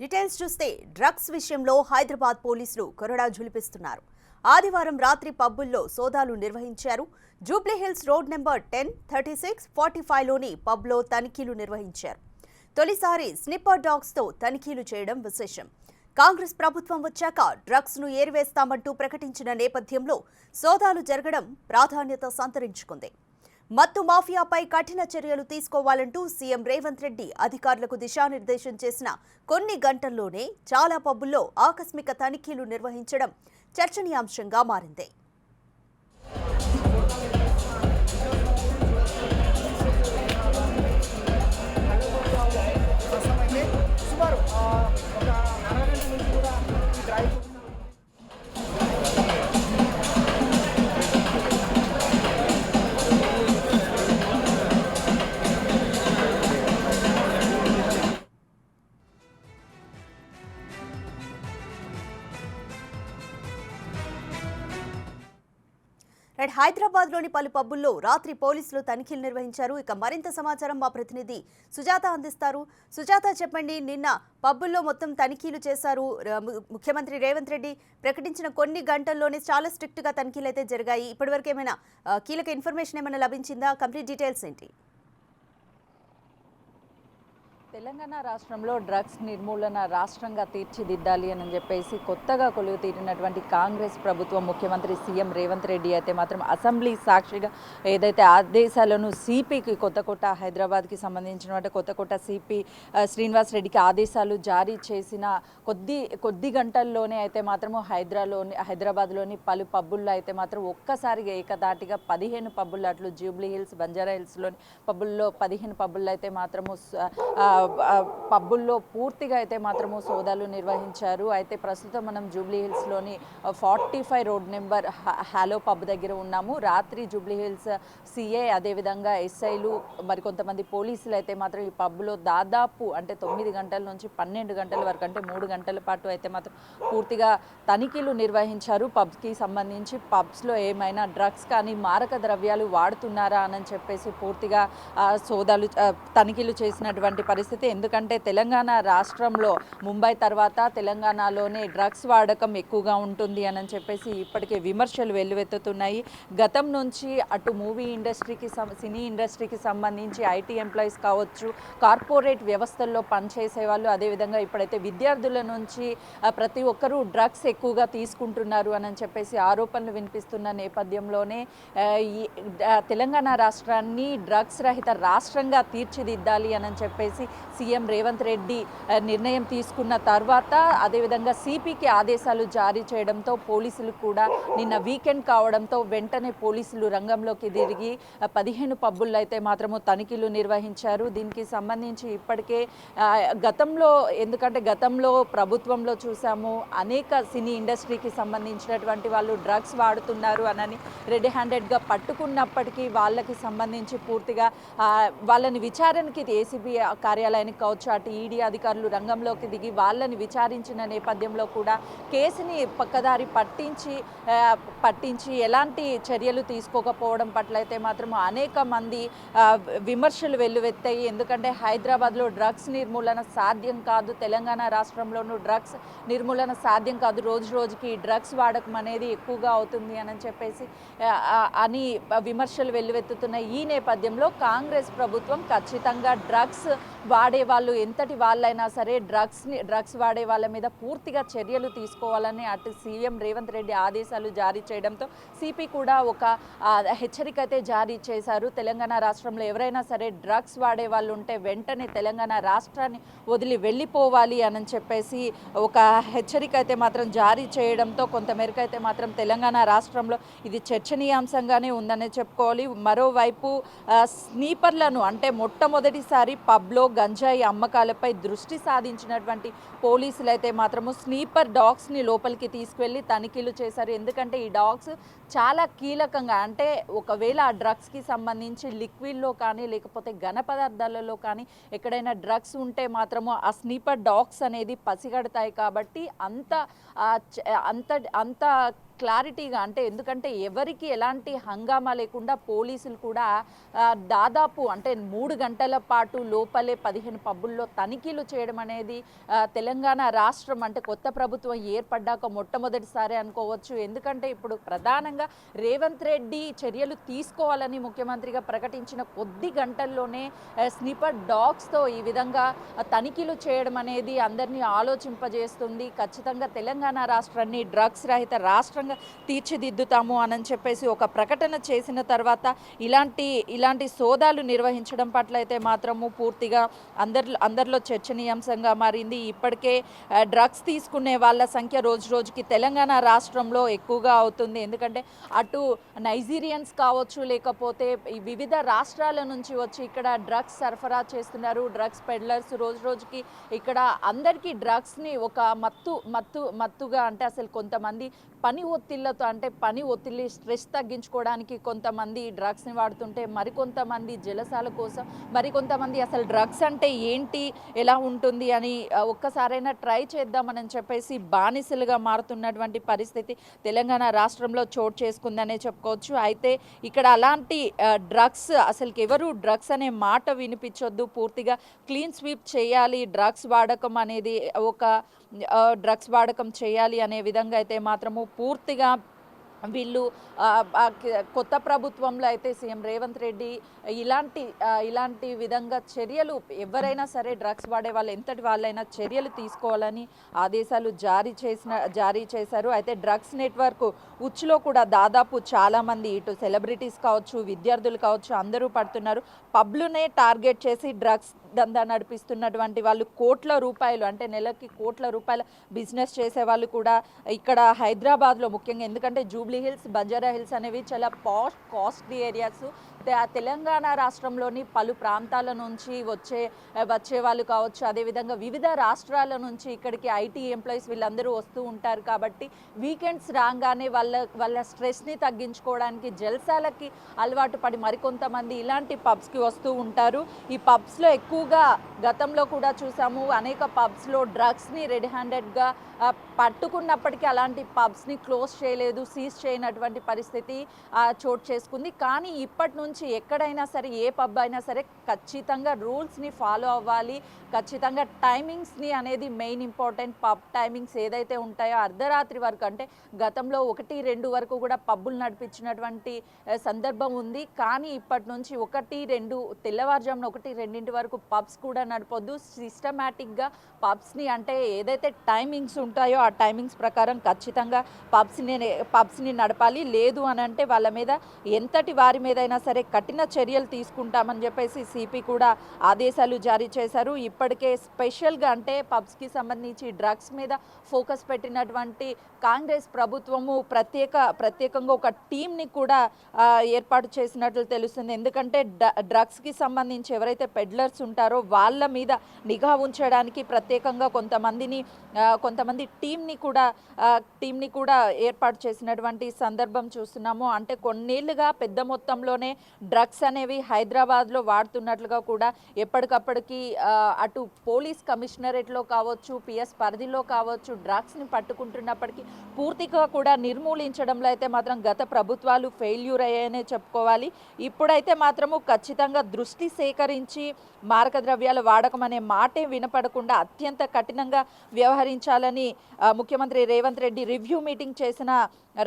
Details చూస్తే drugs విషయంలో హైదరాబాద్ పోలీసులు కొరడా ఝులిపిస్తున్నారు. ఆదివారం రాత్రి పబ్బుల్లో సోదాలు నిర్వహించారు. జూబ్లీహిల్స్ రోడ్ నెంబర్ 10, 36, 45లోని పబ్లో తనిఖీలు నిర్వహించారు. తొలిసారి స్నిప్పర్ డాగ్స్తో తనిఖీలు చేయడం విశేషం. కాంగ్రెస్ ప్రభుత్వం వచ్చాక డ్రగ్స్ ను ఏరివేస్తామంటూ ప్రకటించిన నేపథ్యంలో సోదాలు జరగడం ప్రాధాన్యత సంతరించుకుంది. మత్తు మాఫియాపై కఠిన చర్యలు తీసుకోవాలంటూ సీఎం రేవంత్ రెడ్డి అధికారులకు దిశానిర్దేశం చేసిన కొన్ని గంటల్లోనే చాలా పబ్బుల్లో ఆకస్మిక తనిఖీలు నిర్వహించడం చర్చనీయాంశంగా మారింది. హైదరాబాద్లోని పలు పబ్బుల్లో రాత్రి పోలీసులు తనిఖీలు నిర్వహించారు. ఇక మరింత సమాచారం మా ప్రతినిధి సుజాత అందిస్తారు. సుజాత, చెప్పండి, నిన్న పబ్బుల్లో మొత్తం తనిఖీలు చేశారు. ముఖ్యమంత్రి రేవంత్ రెడ్డి ప్రకటించిన కొన్ని గంటల్లోనే చాలా స్ట్రిక్ట్ గా తనిఖీలు అయితే జరిగాయి. ఇప్పటివరకు ఏమైనా కీలక ఇన్ఫర్మేషన్ ఏమైనా లభించిందా? కంప్లీట్ డీటెయిల్స్ ఏంటి? తెలంగాణ రాష్ట్రంలో డ్రగ్స్ నిర్మూలన రాష్ట్రంగా తీర్చిదిద్దాలి అని చెప్పేసి కొత్తగా కొలువు తీరినటువంటి కాంగ్రెస్ ప్రభుత్వం ముఖ్యమంత్రి సీఎం రేవంత్ రెడ్డి అయితే మాత్రం అసెంబ్లీ సాక్షిగా ఏదైతే ఆదేశాలను సిపికి కొత్తకోట హైదరాబాద్కి సంబంధించినటువంటి కొత్తకోట సిపి శ్రీనివాస్ రెడ్డికి ఆదేశాలు జారీ చేసిన కొద్ది గంటల్లోనే అయితే మాత్రము హైదరాబాద్లోని పలు పబ్బుల్లో అయితే మాత్రం ఒక్కసారిగా ఏకదాటిగా 15 పబ్బుల్లో, అట్లు జూబ్లీ హిల్స్, బంజారా హిల్స్లోని పబ్బుల్లో 15 పబ్బుల్లో అయితే మాత్రము పబ్బుల్లో పూర్తిగా అయితే మాత్రము సోదాలు నిర్వహించారు. అయితే ప్రస్తుతం మనం జూబ్లీ హిల్స్లోని 45 రోడ్ నెంబర్ హాలో పబ్ దగ్గర ఉన్నాము. రాత్రి జూబ్లీ హిల్స్ సిఐ, అదేవిధంగా ఎస్ఐలు, మరికొంతమంది పోలీసులు అయితే మాత్రం ఈ పబ్లో దాదాపు అంటే 9 గంటల నుంచి 12 గంటల వరకు, అంటే 3 గంటల పాటు అయితే మాత్రం పూర్తిగా తనిఖీలు నిర్వహించారు. పబ్స్కి సంబంధించి పబ్స్లో ఏమైనా డ్రగ్స్ కానీ మారక ద్రవ్యాలు వాడుతున్నారా అని చెప్పేసి పూర్తిగా సోదాలు తనిఖీలు చేసినటువంటి పరిస్థితి. ఎందుకంటే తెలంగాణ రాష్ట్రంలో ముంబై తర్వాత తెలంగాణలోనే డ్రగ్స్ వాడకం ఎక్కువగా ఉంటుంది అని చెప్పేసి ఇప్పటికే విమర్శలు వెల్లువెత్తుతున్నాయి. గతం నుంచి అటు మూవీ ఇండస్ట్రీకి, సినీ ఇండస్ట్రీకి సంబంధించి ఐటీ ఎంప్లాయీస్ కావచ్చు, కార్పొరేట్ వ్యవస్థల్లో పనిచేసే వాళ్ళు, అదేవిధంగా ఇప్పుడైతే విద్యార్థుల నుంచి ప్రతి ఒక్కరూ డ్రగ్స్ ఎక్కువగా తీసుకుంటున్నారు అని చెప్పేసి ఆరోపణలు వినిపిస్తున్న నేపథ్యంలోనే తెలంగాణ రాష్ట్రాన్ని డ్రగ్స్ రహిత రాష్ట్రంగా తీర్చిదిద్దాలి అని చెప్పేసి సీఎం రేవంత్ రెడ్డి నిర్ణయం తీసుకున్న తర్వాత, అదేవిధంగా సిపికి ఆదేశాలు జారీ చేయడంతో పోలీసులు కూడా నిన్న వీకెండ్ కావడంతో వెంటనే పోలీసులు రంగంలోకి దిగి 15 పబ్బుల్లో అయితే మాత్రము తనిఖీలు నిర్వహించారు. దీనికి సంబంధించి ఇప్పటికే గతంలో ప్రభుత్వంలో చూసాము, అనేక సినీ ఇండస్ట్రీకి సంబంధించినటువంటి వాళ్ళు డ్రగ్స్ వాడుతున్నారు అని రెడీ హ్యాండెడ్గా పట్టుకున్నప్పటికీ వాళ్ళకి సంబంధించి పూర్తిగా వాళ్ళని విచారణకి ఏసీబీ కార్యాలయానికి కావచ్చు, అటు ఈడీ అధికారులు రంగంలోకి దిగి వాళ్ళని విచారించిన నేపథ్యంలో కూడా కేసుని పక్కదారి పట్టించి ఎలాంటి చర్యలు తీసుకోకపోవడం పట్ల అయితే మాత్రం అనేక మంది విమర్శలు వెల్లువెత్తాయి. ఎందుకంటే హైదరాబాద్లో డ్రగ్స్ నిర్మూలన సాధ్యం కాదు, తెలంగాణ రాష్ట్రంలోనూ డ్రగ్స్ నిర్మూలన సాధ్యం కాదు, రోజు రోజుకి డ్రగ్స్ వాడకం అనేది ఎక్కువగా అవుతుంది అని చెప్పేసి విమర్శలు వెల్లువెత్తుతున్న ఈ నేపథ్యంలో కాంగ్రెస్ ప్రభుత్వం ఖచ్చితంగా డ్రగ్స్ వాడే వాళ్ళు ఎంతటి వాళ్ళైనా సరే డ్రగ్స్ వాడే వాళ్ళ మీద పూర్తిగా చర్యలు తీసుకోవాలని అటు సీఎం రేవంత్ రెడ్డి ఆదేశాలు జారీ చేయడంతో సిపి కూడా ఒక హెచ్చరిక అయితే జారీ చేశారు. తెలంగాణ రాష్ట్రంలో ఎవరైనా సరే డ్రగ్స్ వాడే వాళ్ళు ఉంటే వెంటనే తెలంగాణ రాష్ట్రాన్ని వదిలి వెళ్ళిపోవాలి అని చెప్పేసి ఒక హెచ్చరిక అయితే మాత్రం జారీ చేయడంతో కొంతమేరకు అయితే మాత్రం తెలంగాణ రాష్ట్రంలో ఇది చర్చనీయాంశంగానే ఉందని చెప్పుకోవాలి. మరోవైపు స్నీపర్లను, అంటే మొట్టమొదటిసారి పబ్లో గంజాయి అమ్మకాలపై దృష్టి సాధించినటువంటి పోలీసులు అయితే మాత్రము స్నీపర్ డాగ్స్ని లోపలికి తీసుకువెళ్ళి తనిఖీలు చేశారు. ఎందుకంటే ఈ డాగ్స్ చాలా కీలకంగా, అంటే ఒకవేళ ఆ డ్రగ్స్కి సంబంధించి లిక్విడ్లో కానీ లేకపోతే ఘన పదార్థాలలో కానీ ఎక్కడైనా డ్రగ్స్ ఉంటే మాత్రము ఆ స్నీపర్ డాగ్స్ అనేది పసిగడతాయి. కాబట్టి అంత క్లారిటీగా అంటే ఎందుకంటే ఎవరికి ఎలాంటి హంగామా లేకుండా పోలీసులు కూడా దాదాపు అంటే 3 గంటల పాటు లోపలే 15 పబ్బుల్లో తనిఖీలు చేయడం అనేది తెలంగాణ రాష్ట్రం అంటే కొత్త ప్రభుత్వం ఏర్పడ్డాక మొట్టమొదటిసారి అనుకోవచ్చు. ఎందుకంటే ఇప్పుడు ప్రధానంగా రేవంత్ రెడ్డి చర్యలు తీసుకోవాలని ముఖ్యమంత్రిగా ప్రకటించిన కొద్ది గంటల్లోనే స్నిపర్ డాగ్స్తో ఈ విధంగా తనిఖీలు చేయడం అనేది అందరినీ ఆలోచింపజేస్తుంది. ఖచ్చితంగా తెలంగాణ రాష్ట్రాన్ని డ్రగ్స్ రహిత రాష్ట్రంగా తీర్చిదిద్దుతాము అని చెప్పేసి ఒక ప్రకటన చేసిన తర్వాత ఇలాంటి సోదాలు నిర్వహించడం పట్ల అయితే మాత్రము పూర్తిగా అందరిలో చర్చనీయాంశంగా మారింది. ఇప్పటికే డ్రగ్స్ తీసుకునే వాళ్ళ సంఖ్య రోజు రోజుకి తెలంగాణ రాష్ట్రంలో ఎక్కువగా అవుతుంది. ఎందుకంటే అటు నైజీరియన్స్ కావచ్చు, లేకపోతే వివిధ రాష్ట్రాల నుంచి వచ్చి ఇక్కడ డ్రగ్స్ సరఫరా చేస్తున్నారు. డ్రగ్స్ పెడ్లర్స్ రోజు రోజుకి ఇక్కడ అందరికీ డ్రగ్స్ని ఒక మత్తుగా అంటే అసలు కొంతమంది పని ఒత్తిళ్లతో అంటే పని ఒత్తిడి స్ట్రెస్ తగ్గించుకోవడానికి కొంతమంది డ్రగ్స్ని వాడుతుంటే మరికొంతమంది జలసాల కోసం, మరికొంతమంది అసలు డ్రగ్స్ అంటే ఏంటి, ఎలా ఉంటుంది అని ఒక్కసారైనా ట్రై చేద్దామని చెప్పేసి బానిసలుగా మారుతున్నటువంటి పరిస్థితి తెలంగాణ రాష్ట్రంలో చోటు చేసుకుందనే చెప్పుకోవచ్చు. అయితే ఇక్కడ అలాంటి డ్రగ్స్ అసలుకి ఎవరు డ్రగ్స్ అనే మాట వినిపించొద్దు, పూర్తిగా క్లీన్ స్వీప్ చేయాలి, డ్రగ్స్ వాడకం చేయాలి అనే విధంగా అయితే మాత్రము పూర్తిగా వీళ్ళు కొత్త ప్రభుత్వంలో అయితే సీఎం రేవంత్ రెడ్డి ఇలాంటి విధంగా చర్యలు ఎవరైనా సరే డ్రగ్స్ వాడే వాళ్ళు ఎంతటి వాళ్ళైనా చర్యలు తీసుకోవాలని ఆదేశాలు జారీ చేశారు. అయితే డ్రగ్స్ నెట్వర్క్ ఉచ్చులో కూడా దాదాపు చాలామంది ఇటు సెలబ్రిటీస్ కావచ్చు, విద్యార్థులు కావచ్చు అందరూ పడుతున్నారు. పబ్లునే టార్గెట్ చేసి డ్రగ్స్ దందా నడిపిస్తున్నటువంటి వాళ్ళు కోట్ల రూపాయలు అంటే నెలకి కోట్ల రూపాయల బిజినెస్ చేసే వాళ్ళు కూడా ఇక్కడ హైదరాబాద్లో ముఖ్యంగా ఎందుకంటే జూబ్లీ హిల్స్, బంజారా హిల్స్ అనేవి చాలా కాస్ట్లీ ఏరియాస్. తెలంగాణ రాష్ట్రంలోని పలు ప్రాంతాల నుంచి వచ్చే వాళ్ళు కావచ్చు, అదేవిధంగా వివిధ రాష్ట్రాల నుంచి ఇక్కడికి ఐటీ ఎంప్లాయీస్ వీళ్ళందరూ వస్తూ ఉంటారు. కాబట్టి వీకెండ్స్ రాగానే వాళ్ళ స్ట్రెస్ని తగ్గించుకోవడానికి జల్సాలకి అలవాటు పడి మరికొంతమంది ఇలాంటి పబ్స్కి వస్తూ ఉంటారు. ఈ పబ్స్లో ఎక్కువగా గతంలో కూడా చూసాము, అనేక పబ్స్లో డ్రగ్స్ని రెడ్ హ్యాండెడ్గా పట్టుకున్నప్పటికీ అలాంటి పబ్స్ని క్లోజ్ చేయలేదు, సీజ్ చేయనటువంటి పరిస్థితి చోటు చేసుకుంది. కానీ ఇప్పటి నుంచి ఎక్కడైనా సరే ఏ పబ్ అయినా సరే ఖచ్చితంగా రూల్స్ని ఫాలో అవ్వాలి, ఖచ్చితంగా టైమింగ్స్ని అనేది మెయిన్ ఇంపార్టెంట్. పబ్ టైమింగ్స్ ఏదైతే ఉంటాయో అర్ధరాత్రి వరకు అంటే గతంలో 1-2 వరకు కూడా పబ్బులు నడిపించినటువంటి సందర్భం ఉంది. కానీ ఇప్పటి నుంచి 1-2 తెల్లవారుజామున 1-2 వరకు పబ్స్ కూడా నడపొద్దు. సిస్టమేటిక్గా పబ్స్ని అంటే ఏదైతే టైమింగ్స్ ఉంటాయో ఆ టైమింగ్స్ ప్రకారం ఖచ్చితంగా పబ్స్ని నడపాలి. లేదు అని అంటే వాళ్ళ మీద ఎంతటి వారి మీదైనా సరే కఠిన చర్యలు తీసుకుంటామని చెప్పేసి సిపి కూడా ఆదేశాలు జారీ చేశారు. ఇప్పటికే స్పెషల్గా అంటే పబ్స్కి సంబంధించి డ్రగ్స్ మీద ఫోకస్ పెట్టినటువంటి కాంగ్రెస్ ప్రభుత్వము ప్రత్యేకంగా ఒక టీంని కూడా ఏర్పాటు చేసినట్లు తెలుస్తుంది. ఎందుకంటే డ్రగ్స్కి సంబంధించి ఎవరైతే పెడ్లర్స్ ఉంటారో వాళ్ళ మీద నిఘా ఉంచడానికి ప్రత్యేకంగా కొంతమంది టీంని కూడా ఏర్పాటు చేసినటువంటి సందర్భం చూస్తున్నాము. అంటే కొన్నేళ్లుగా పెద్ద మొత్తంలోనే డ్రగ్స్ అనేవి హైదరాబాద్లో వాడుతున్నట్లుగా కూడా ఎప్పటికప్పటికి అటు పోలీస్ కమిషనరేట్లో కావచ్చు, పిఎస్ పరిధిలో కావచ్చు డ్రగ్స్ని పట్టుకుంటున్నప్పటికీ పూర్తిగా కూడా నిర్మూలించడంలో అయితే మాత్రం గత ప్రభుత్వాలు ఫెయిల్యూర్ అయ్యాయనే చెప్పుకోవాలి. ఇప్పుడైతే మాత్రము ఖచ్చితంగా దృష్టి సేకరించి మారక ద్రవ్యాల వాడకం అనే మాటే వినపడకుండా అత్యంత కఠినంగా వ్యవహరించాలని ముఖ్యమంత్రి రేవంత్ రెడ్డి రివ్యూ మీటింగ్ చేసిన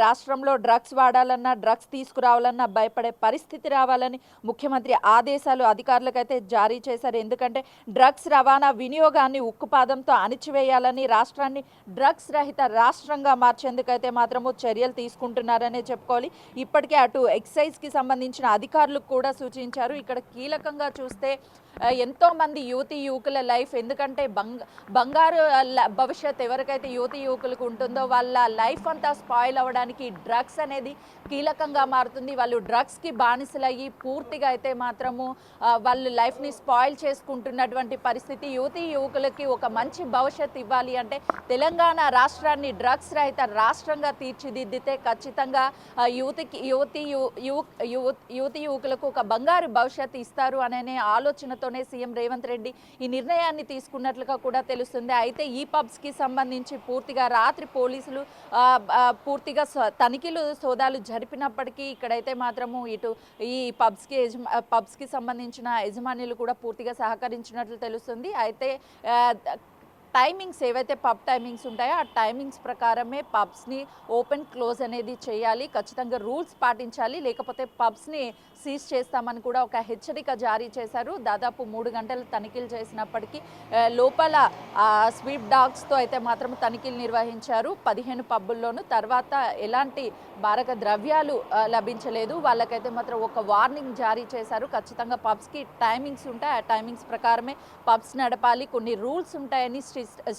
రాష్ట్రంలో డ్రగ్స్ వాడాలన్నా డ్రగ్స్ తీసుకురావాలన్నా భయపడే పరిస్థితి రావాలని ముఖ్యమంత్రి ఆదేశాలు అధికారులకైతే జారీ చేశారు. ఎందుకంటే డ్రగ్స్ రవాణా వినియోగాన్ని ఉక్కుపాదంతో అణిచివేయాలని, రాష్ట్రాన్ని డ్రగ్స్ రహిత రాష్ట్రంగా మార్చేందుకైతే మాత్రము చర్యలు తీసుకుంటున్నారనే చెప్పుకోవాలి. ఇప్పటికే అటు ఎక్సైజ్కి సంబంధించిన అధికారులకు కూడా సూచించారు. ఇక్కడ కీలకంగా చూస్తే ఎంతోమంది యువకుల లైఫ్ ఎందుకంటే బంగారు భవిష్యత్ ఎవరికైతే యువకులకు ఉంటుందో వాళ్ళ లైఫ్ అంతా స్పాయిల్ అవ్వడానికి డ్రగ్స్ అనేది కీలకంగా మారుతుంది. వాళ్ళు డ్రగ్స్కి బానిసలయ్యి పూర్తిగా అయితే మాత్రము వాళ్ళు లైఫ్ని స్పాయిల్ చేసుకుంటున్నటువంటి పరిస్థితి. యువకులకి ఒక మంచి భవిష్యత్ ఇవ్వాలి అంటే తెలంగాణ రాష్ట్రాన్ని డ్రగ్స్ రహిత రాష్ట్రంగా తీర్చిదిద్దితే ఖచ్చితంగా యువకులకు ఒక బంగారు భవిష్యత్ ఇస్తారు అనే ఆలోచనతోనే సీఎం రేవంత్ రెడ్డి ఈ నిర్ణయాన్ని తీసుకున్నట్లుగా కూడా తెలుస్తుంది. అయితే ఈ పబ్స్కి సంబంధించి పూర్తిగా రాత్రి పోలీసులు పూర్తిగా తనిఖీలు సోదాలు జరిపినప్పటికీ ఇక్కడైతే మాత్రము ఇటు ఈ పబ్స్కి సంబంధించిన యజమానులు కూడా పూర్తిగా సహకరించినట్లు తెలుస్తుంది. అయితే టైమింగ్స్ ఏవైతే పబ్ టైమింగ్స్ ఉంటాయో ఆ టైమింగ్స్ ప్రకారమే పబ్స్ని ఓపెన్ క్లోజ్ అనేది చేయాలి, ఖచ్చితంగా రూల్స్ పాటించాలి, లేకపోతే పబ్స్ని సీజ్ చేస్తామని కూడా ఒక హెచ్చరిక జారీ చేశారు. దాదాపు 3 గంటలు తనిఖీలు చేసినప్పటికీ లోపల స్వీప్ డాగ్స్తో అయితే మాత్రం తనిఖీలు నిర్వహించారు 15 పబ్బుల్లోనూ. తర్వాత ఎలాంటి మారక ద్రవ్యాలు లభించలేదు. వాళ్ళకైతే మాత్రం ఒక వార్నింగ్ జారీ చేశారు. ఖచ్చితంగా పబ్స్కి టైమింగ్స్ ఉంటాయి, ఆ టైమింగ్స్ ప్రకారమే పబ్స్ నడపాలి, కొన్ని రూల్స్ ఉంటాయని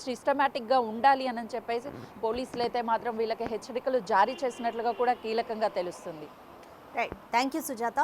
సిస్టమేటిక్గా ఉండాలి అని చెప్పేసి పోలీసులు అయితే మాత్రం వీళ్ళకి హెచ్చరికలు జారీ చేసినట్లుగా కూడా కీలకంగా తెలుస్తుంది. Right, thank you Sujatha.